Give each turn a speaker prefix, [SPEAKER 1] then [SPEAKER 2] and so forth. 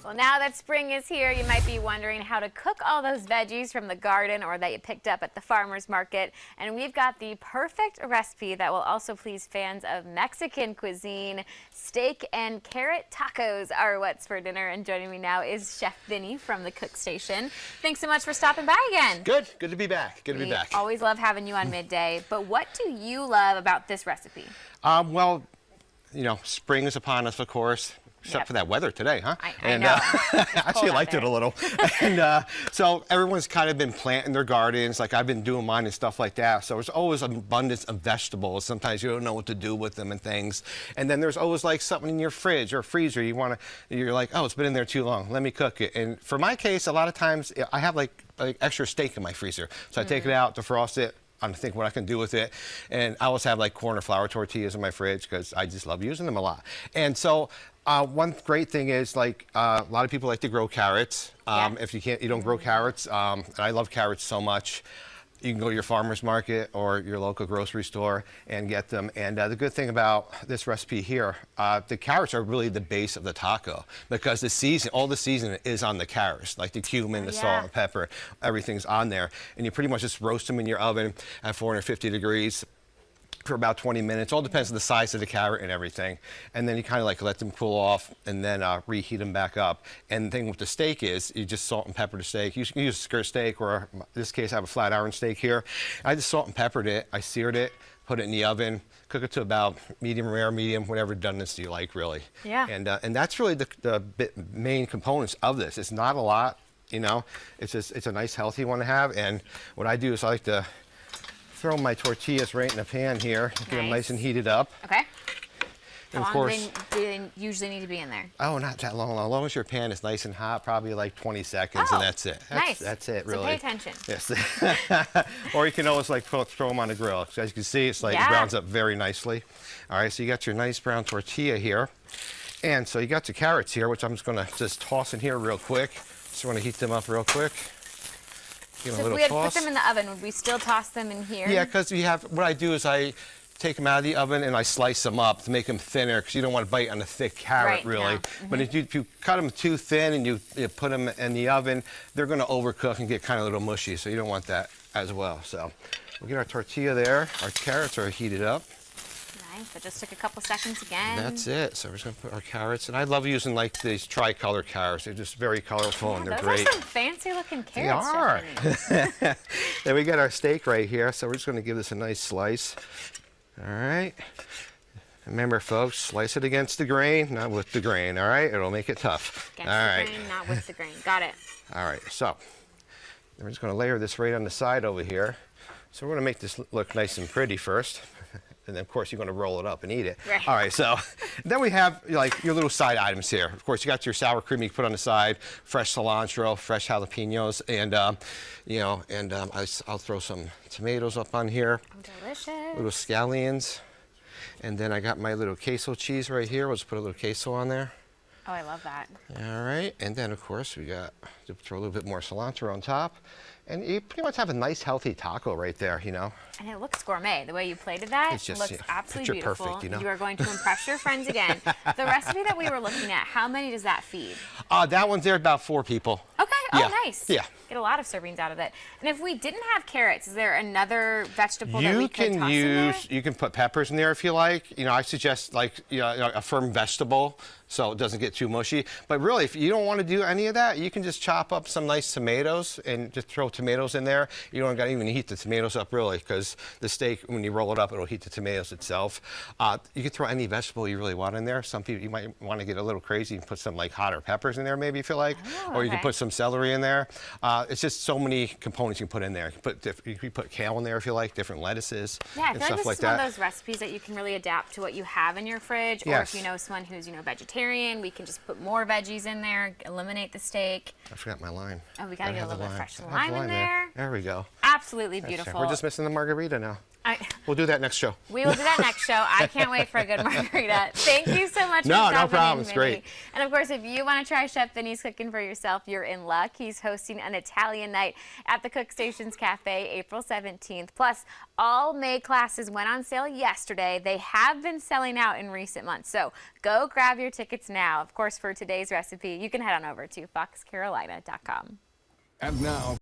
[SPEAKER 1] Well, now that spring is here, you might be wondering how to cook all those veggies from the garden or that you picked up at the farmer's market. And we've got the perfect recipe that will also please fans of Mexican cuisine. Steak and carrot tacos are what's for dinner. And joining me now is Chef Vinny from the Cook Station. Thanks so much for stopping by again.
[SPEAKER 2] Good to be back. Good to be back.
[SPEAKER 1] Always love having you on midday. But what do you love about this recipe?
[SPEAKER 2] Well, you know, spring is upon us, of course. Except for that weather today, huh?
[SPEAKER 1] I know.
[SPEAKER 2] I actually liked it a little. And so everyone's kind of been planting their gardens, like I've been doing mine and stuff like that. So there's always an abundance of vegetables. Sometimes you don't know what to do with them and things. And then there's always like something in your fridge or freezer you're like, oh, it's been in there too long. Let me cook it. And for my case, a lot of times I have like extra steak in my freezer. So I take it out, defrost it. I'm thinking what I can do with it. And I always have like corn or flour tortillas in my fridge because I just love using them a lot. And so one great thing is like a lot of people like to grow carrots. If you don't grow carrots, and I love carrots so much. You can go to your farmer's market or your local grocery store and get them. And the good thing about this recipe here, the carrots are really the base of the taco because all the seasoning is on the carrots, like the cumin, the salt and pepper, everything's on there. And you pretty much just roast them in your oven at 450 degrees for about 20 minutes. All depends on the size of the carrot and everything. And then you kind of like let them cool off and then reheat them back up. And the thing with the steak is you just salt and pepper the steak. You can use a skirt steak, or in this case I have a flat iron steak here. I just salt and peppered it. I seared it, put it in the oven, cook it to about medium rare, medium, whatever doneness you like really. Yeah. And that's really the main components of this. It's not a lot, you know. It's a nice healthy one to have. And what I do is I like to throw my tortillas right in the pan here, get them nice and heated up.
[SPEAKER 1] Okay.
[SPEAKER 2] And
[SPEAKER 1] How long do they usually need to be in there?
[SPEAKER 2] Oh, not that long. As long as your pan is nice and hot, probably like 20 seconds, and that's it. That's it, really.
[SPEAKER 1] So pay attention.
[SPEAKER 2] Yes. Or you can always like throw them on the grill. So as you can see, it's like it browns up very nicely. All right, so you got your nice brown tortilla here. And so you got your carrots here, which I'm just going to just toss in here real quick. Just want to heat them up real quick.
[SPEAKER 1] So if we had put them in the oven, would we still toss them in here?
[SPEAKER 2] Yeah, because what I do is I take them out of the oven and I slice them up to make them thinner because you don't want to bite on a thick carrot, really. But if you cut them too thin and you put them in the oven, they're going to overcook and get kind of a little mushy, so you don't want that as well. So we'll get our tortilla there. Our carrots are heated up.
[SPEAKER 1] Nice. That just took a couple seconds again.
[SPEAKER 2] That's it. So we're just going to put our carrots. And I love using like these tricolor carrots. They're just very colorful and they're great.
[SPEAKER 1] Those are some fancy looking carrots.
[SPEAKER 2] They are. Then we got our steak right here. So we're just going to give this a nice slice. All right. Remember, folks, slice it against the grain, not with the grain. All right. It'll make it tough.
[SPEAKER 1] Against the grain, not with the grain. Got it.
[SPEAKER 2] All right. So we're just going to layer this right on the side over here. So we're going to make this look nice and pretty first. And then, of course, you're going to roll it up and eat it. Right. All right, so then we have like your little side items here. Of course, you got your sour cream you can put on the side, fresh cilantro, fresh jalapenos, and I'll throw some tomatoes up on here.
[SPEAKER 1] Delicious.
[SPEAKER 2] Little scallions, and then I got my little queso cheese right here. We'll just put a little queso on there.
[SPEAKER 1] Oh, I love that.
[SPEAKER 2] All right, and then of course we got to throw a little bit more cilantro on top. And you pretty much have a nice, healthy taco right there, you know. And
[SPEAKER 1] it looks gourmet. The way you plated that looks absolutely beautiful.
[SPEAKER 2] Perfect, you know?
[SPEAKER 1] You are going to impress your friends again. The recipe that we were looking at, how many does that feed?
[SPEAKER 2] That one's there about 4 people.
[SPEAKER 1] Okay. Oh, nice.
[SPEAKER 2] Yeah.
[SPEAKER 1] Get a lot of servings out of it. And if we didn't have carrots, is there another vegetable that we could toss in there?
[SPEAKER 2] You can put peppers in there if you like. You know, I suggest like a firm vegetable so it doesn't get too mushy. But really, if you don't want to do any of that, you can just chop up some nice tomatoes and just throw tomatoes in there. You don't got to even heat the tomatoes up really, because the steak, when you roll it up, it'll heat the tomatoes itself. You can throw any vegetable you really want in there. Some people, you might want to get a little crazy and put some like hotter peppers in there maybe if you like. Or you can put some celery in there. It's just so many components you can put in there. You can put kale in there if you like, different lettuces and stuff like that.
[SPEAKER 1] I feel like this is one of those recipes that you can really adapt to what you have in your fridge. Or if you know someone who's vegetarian, we can just put more veggies in there, eliminate the steak.
[SPEAKER 2] I forgot my lime.
[SPEAKER 1] Oh, we got to get a little bit of fresh lime in there.
[SPEAKER 2] There we go.
[SPEAKER 1] Absolutely beautiful.
[SPEAKER 2] We're just missing the margarita now. We'll do that next show.
[SPEAKER 1] We will do that next show. I can't wait for a good margarita. Thank you so much for stopping
[SPEAKER 2] No problem.
[SPEAKER 1] in,
[SPEAKER 2] It's great.
[SPEAKER 1] And of course, if you want to try Chef Vinny's cooking for yourself, you're in luck. He's hosting an Italian night at the Cook Stations Cafe April 17th. Plus, all May classes went on sale yesterday. They have been selling out in recent months. So go grab your tickets now. Of course, for today's recipe, you can head on over to foxcarolina.com.
[SPEAKER 3] And now,